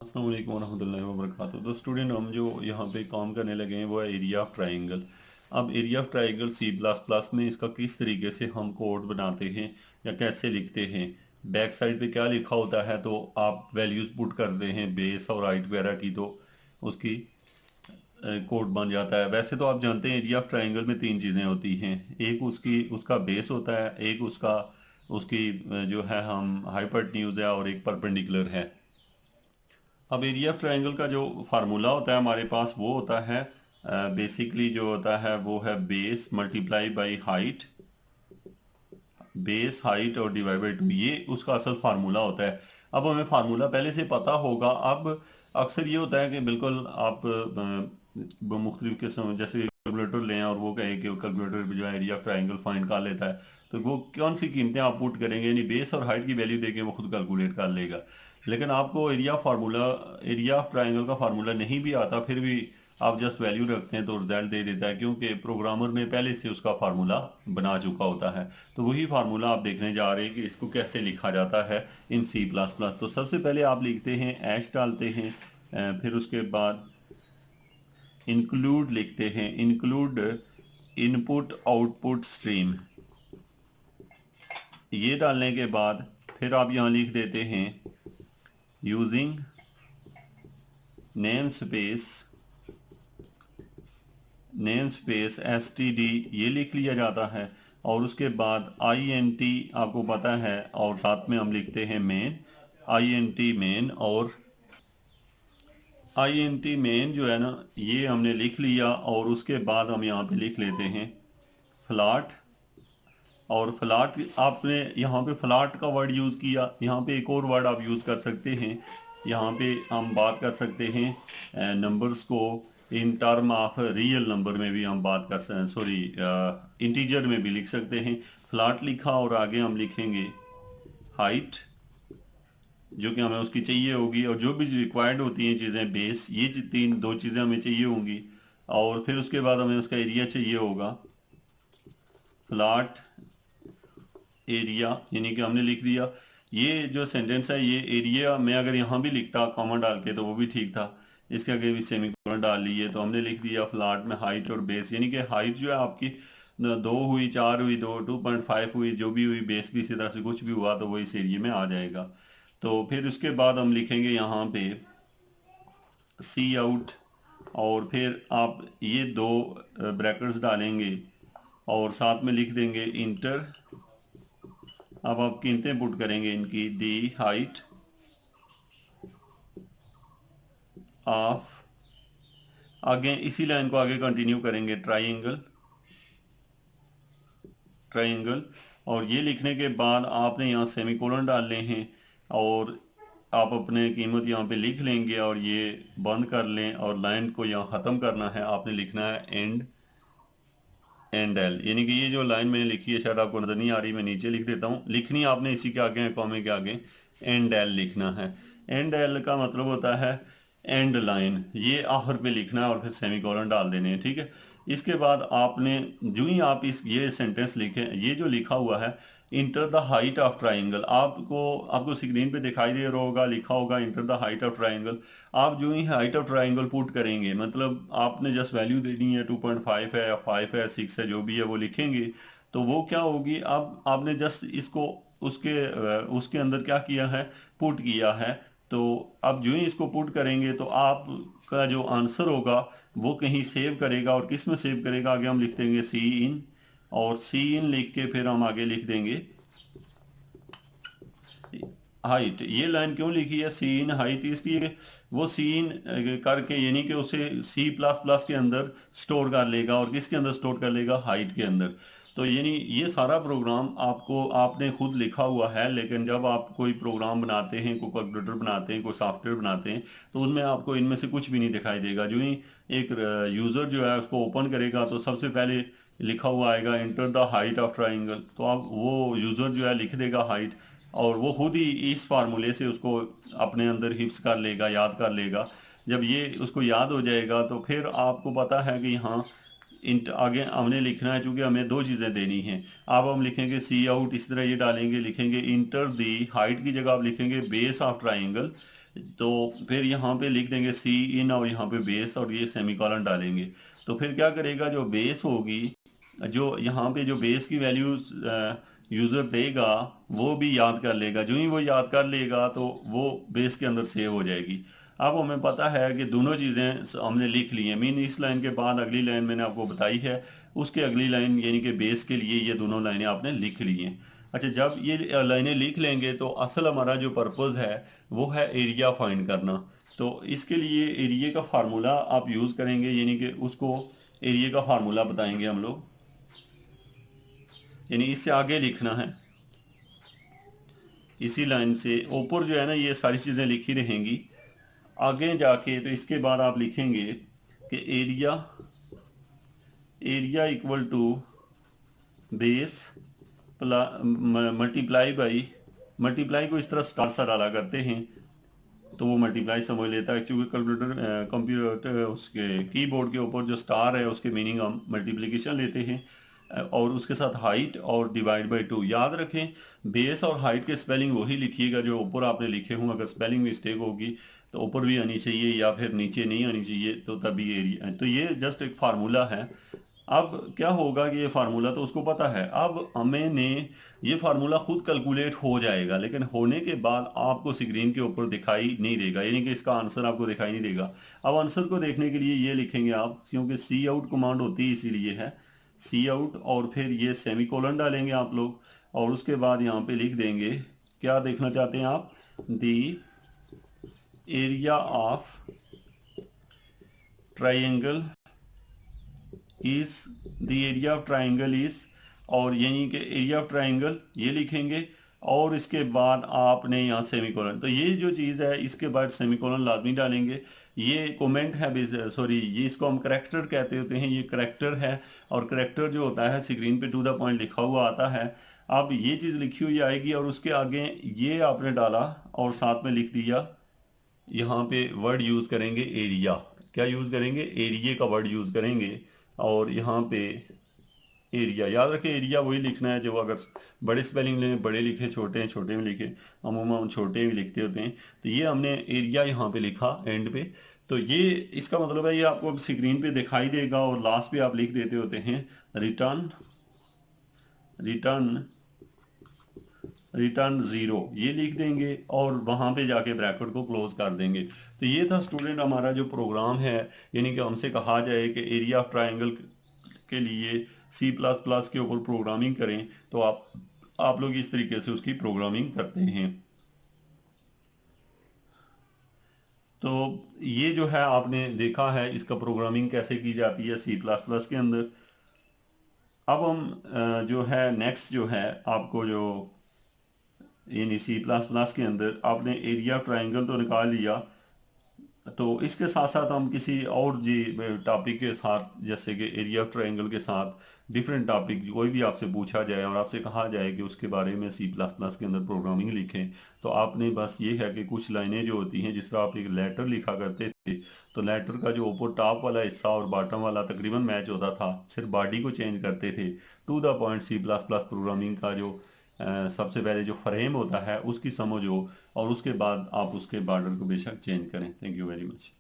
अस्सलाम वालेकुम वरहमतुल्लाहि वबरकातुहू। तो स्टूडेंट हम जो यहाँ पे काम करने लगे हैं वो है एरिया ऑफ ट्राइंगल। अब area of triangle C plus plus में इसका किस तरीके से हम कोड बनाते हैं या कैसे लिखते हैं, बैक साइड पे क्या लिखा होता है, तो आप वैल्यूज़ पुट करते हैं बेस और हाइट वगैरह की, तो उसकी कोड बन जाता है। वैसे तो आप जानते हैं एरिया ऑफ ट्राइंगल में तीन चीज़ें होती हैं। एक उसकी उसका बेस होता है, एक उसका उसकी जो है हम हाइपोटेन्यूज है, और एक परपेंडिकुलर है। अब एरिया ऑफ ट्रायंगल का जो फार्मूला होता है हमारे पास वो होता है बेसिकली जो होता है वो है base multiply by height, base height और डिवाइड बाई टू, ये उसका असल फार्मूला होता है। अब हमें फार्मूला पहले से पता होगा। अब अक्सर ये होता है कि बिल्कुल आप मुख्तलिफ किस्म जैसे कैलकुलेटर लें और वो कहे कि कैलकुलेटर जो है एरिया ऑफ ट्राइंगल फाइंड कर लेता है, तो वो कौन सी कीमतें आप पुट करेंगे, यानी बेस और हाइट की वैल्यू देके वो खुद कैलकुलेट कर लेगा। लेकिन आपको एरिया ऑफ ट्राइंगल का फार्मूला नहीं भी आता, फिर भी आप जस्ट वैल्यू रखते हैं तो रिजल्ट दे देता है, क्योंकि प्रोग्रामर ने पहले से उसका फार्मूला बना चुका होता है। तो वही फार्मूला आप देखने जा रहे हैं कि इसको कैसे लिखा जाता है इन सी प्लस प्लस। तो सबसे पहले आप लिखते हैं ऐश डालते हैं, फिर उसके बाद इंक्लूड लिखते हैं, इंक्लूड इनपुट आउटपुट स्ट्रीम, ये डालने के बाद फिर आप यहाँ लिख देते हैं using name space, name space S T D, ये लिख लिया जाता है। और उसके बाद आई एन टी आपको पता है, और साथ में हम लिखते हैं main, I N T main. और आई एन टी मेन जो है ना, ये हमने लिख लिया। और उसके बाद हम यहाँ पे लिख लेते हैं फ्लाट। और फ्लाट आपने यहाँ पे फ्लाट का वर्ड यूज़ किया, यहाँ पे एक और वर्ड आप यूज़ कर सकते हैं। यहाँ पे हम बात कर सकते हैं नंबर्स को in term of real number में भी हम बात कर सकते हैं, सॉरी इंटीजर में भी लिख सकते हैं। फ्लाट लिखा और आगे हम लिखेंगे हाइट, जो कि हमें उसकी चाहिए होगी, और जो भी रिक्वायर्ड होती हैं चीज़ें बेस, ये तीन दो चीज़ें हमें चाहिए होंगी। और फिर उसके बाद हमें उसका एरिया चाहिए होगा, फ्लाट एरिया, यानी कि हमने लिख दिया। ये जो सेंटेंस है ये एरिया में अगर यहाँ भी लिखता कॉमा डाल के तो वो भी ठीक था, इसके आगे भी सेमीकोलन डाल लिए तो हमने लिख दिया फ्लाट में हाइट और बेस, यानी कि हाइट जो है आपकी दो हुई, चार हुई, दो 2.5 हुई, जो भी हुई, बेस भी इसी तरह से कुछ भी हुआ तो वो इस एरिया में आ जाएगा। तो फिर उसके बाद हम लिखेंगे यहाँ पे सी आउट, और फिर आप ये दो ब्रैकेट्स डालेंगे और साथ में लिख देंगे इंटर। अब आप कीमतें पुट करेंगे इनकी, दी हाइट ऑफ, आगे इसी लाइन को आगे कंटिन्यू करेंगे, ट्राइंगल, ट्राइंगल। और ये लिखने के बाद आपने यहाँ सेमीकोलन डालने हैं, और आप अपने कीमत यहाँ पे लिख लेंगे और ये बंद कर लें, और लाइन को यहाँ ख़त्म करना है। आपने लिखना है एंड, एंड एल, यानी कि ये जो लाइन मैंने लिखी है शायद आपको नज़र नहीं आ रही, मैं नीचे लिख देता हूँ। लिखनी आपने इसी के आगे, कॉमे के आगे एंड एल लिखना है। एंड एल का मतलब होता है एंड लाइन, ये आखिर पे लिखना है और फिर सेमीकोलन डाल देने हैं, ठीक है। इसके बाद आपने जो ही आप इस ये सेंटेंस लिखें, ये जो लिखा हुआ है enter the height of triangle, आपको आपको स्क्रीन पे दिखाई दे रहा होगा, लिखा होगा enter the height of triangle. आप जो ही हाइट ऑफ ट्राइंगल पुट करेंगे, मतलब आपने जस्ट वैल्यू देनी है, 2.5 है या 5 है 6 है, जो भी है वो लिखेंगे। तो वो क्या होगी, अब आपने जस्ट इसको उसके उसके अंदर क्या किया है, पुट किया है। तो अब जो ही इसको पुट करेंगे तो आपका जो आंसर होगा वो कहीं सेव करेगा, और किस में सेव करेगा, आगे हम लिख देंगे सी इन, और सी इन लिख के फिर हम आगे लिख देंगे हाइट। ये लाइन क्यों लिखी है सी इन हाइट, इसलिए वो सी इन करके, यानी कि उसे सी प्लस प्लस के अंदर स्टोर कर लेगा, और किसके अंदर स्टोर कर लेगा, हाइट के अंदर। तो यानी ये सारा प्रोग्राम आपको आपने खुद लिखा हुआ है, लेकिन जब आप कोई प्रोग्राम बनाते हैं, कोई कंप्यूटर बनाते हैं, कोई सॉफ्टवेयर बनाते हैं, तो उसमें आपको इनमें से कुछ भी नहीं दिखाई देगा। जो ही एक यूज़र जो है उसको ओपन करेगा तो सबसे पहले लिखा हुआ आएगा enter the height of triangle, तो आप वो यूज़र जो है लिख देगा हाइट, और वो खुद ही इस फार्मूले से उसको अपने अंदर हिफ्स कर लेगा, याद कर लेगा। जब ये उसको याद हो जाएगा तो फिर आपको पता है कि हाँ इंट आगे हमने लिखना है, चूँकि हमें दो चीज़ें देनी हैं। अब हम लिखेंगे सी आउट, इस तरह ये डालेंगे, लिखेंगे इंटर दी हाइट की जगह आप लिखेंगे बेस ऑफ ट्राइंगल, तो फिर यहाँ पे लिख देंगे सी इन और यहाँ पे बेस और ये सेमीकोलन डालेंगे। तो फिर क्या करेगा, जो बेस होगी, जो यहाँ पे जो बेस की वैल्यू यूज़र देगा वो भी याद कर लेगा। जो ही वो याद कर लेगा तो वो बेस के अंदर सेव हो जाएगी। अब हमें पता है कि दोनों चीज़ें हमने लिख ली हैं। मीन इस लाइन के बाद अगली लाइन मैंने आपको बताई है, उसके अगली लाइन यानी कि बेस के लिए ये दोनों लाइनें आपने लिख ली हैं। अच्छा, जब ये लाइनें लिख लेंगे तो असल हमारा जो पर्पज़ है वो है एरिया फाइंड करना। तो इसके लिए एरिया का फार्मूला आप यूज़ करेंगे, यानी कि उसको एरिया का फार्मूला बताएंगे हम लोग, यानी इससे आगे लिखना है। इसी लाइन से ऊपर जो है ना ये सारी चीज़ें लिखी रहेंगी। आगे जाके तो इसके बाद आप लिखेंगे कि area area equal to base multiply by, multiply को इस तरह स्टार सा डाला करते हैं तो वो मल्टीप्लाई समझ लेता है, क्योंकि कैलकुलेटर कंप्यूटर उसके कीबोर्ड के ऊपर जो स्टार है उसके मीनिंग हम मल्टीप्लिकेशन लेते हैं। और उसके साथ हाइट और डिवाइड बाई 2 याद रखें। बेस और हाइट के स्पेलिंग वही लिखिएगा जो ऊपर आपने लिखे हों। अगर स्पेलिंग मिस्टेक होगी तो ऊपर भी आनी चाहिए या फिर नीचे नहीं आनी चाहिए, तो तभी एरिया। तो ये जस्ट एक फार्मूला है। अब क्या होगा कि ये फार्मूला तो उसको पता है, अब हमें ने ये फार्मूला खुद कैलकुलेट हो जाएगा, लेकिन होने के बाद आपको स्क्रीन के ऊपर दिखाई नहीं देगा, यानी कि इसका आंसर आपको दिखाई नहीं देगा। अब आंसर को देखने के लिए ये लिखेंगे आप, क्योंकि सी आउट कमांड होती है इसीलिए है सी आउट, और फिर ये सेमीकोलन डालेंगे आप लोग और उसके बाद यहाँ पे लिख देंगे क्या देखना चाहते हैं आप, the area of triangle is, the area of triangle is, और यानी कि एरिया ऑफ ट्राइंगल ये लिखेंगे और इसके बाद आपने यहाँ सेमीकोलन। तो ये जो चीज़ है इसके बाद सेमीकोलन लाजमी डालेंगे। ये कमेंट है, सॉरी ये इसको हम करेक्टर कहते होते हैं, ये करेक्टर है। और करेक्टर जो होता है स्क्रीन पे टू द पॉइंट लिखा हुआ आता है। अब ये चीज़ लिखी हुई आएगी और उसके आगे ये आपने डाला और साथ में लिख दिया, यहाँ पे वर्ड यूज़ करेंगे एरिया। क्या यूज़ करेंगे, एरिया का वर्ड यूज़ करेंगे। और यहाँ पे एरिया याद रखें, एरिया वही लिखना है जो अगर बड़े स्पेलिंग लें बड़े लिखे, छोटे हैं छोटे में लिखे, अमूमन हम छोटे में लिखते होते हैं। तो ये हमने एरिया यहाँ पे लिखा एंड पे। तो ये इसका मतलब है ये आपको अब स्क्रीन पे दिखाई देगा और लास्ट पे आप लिख देते होते हैं रिटर्न रिटर्न रिटर्न ज़ीरो, ये लिख देंगे और वहाँ पे जाके ब्रैकेट को क्लोज कर देंगे। तो ये था स्टूडेंट हमारा जो प्रोग्राम है, यानी कि हमसे कहा जाए कि एरिया ऑफ ट्राइंगल के लिए सी प्लस प्लस के ऊपर प्रोग्रामिंग करें, तो आप लोग इस तरीके से उसकी प्रोग्रामिंग करते हैं। तो ये जो है आपने देखा है इसका प्रोग्रामिंग कैसे की जाती है सी प्लस प्लस के अंदर। अब हम जो है नेक्स्ट जो है आपको जो यानी सी प्लस प्लस के अंदर आपने एरिया ट्राइंगल तो निकाल लिया, तो इसके साथ साथ हम किसी और जी टॉपिक के साथ, जैसे कि एरिया ऑफ ट्रायंगल के साथ डिफरेंट टॉपिक कोई भी आपसे पूछा जाए और आपसे कहा जाए कि उसके बारे में सी प्लस प्लस के अंदर प्रोग्रामिंग लिखें, तो आपने बस ये है कि कुछ लाइनें जो होती हैं, जिस तरह आप एक लेटर लिखा करते थे तो लेटर का जो ऊपर टॉप वाला हिस्सा और बॉटम वाला तकरीबन मैच होता था, सिर्फ बॉडी को चेंज करते थे। To the point C plus plus programming का जो सबसे पहले जो फ्रेम होता है उसकी समझ हो और उसके बाद आप उसके बॉर्डर को बेशक चेंज करें। Thank you very much.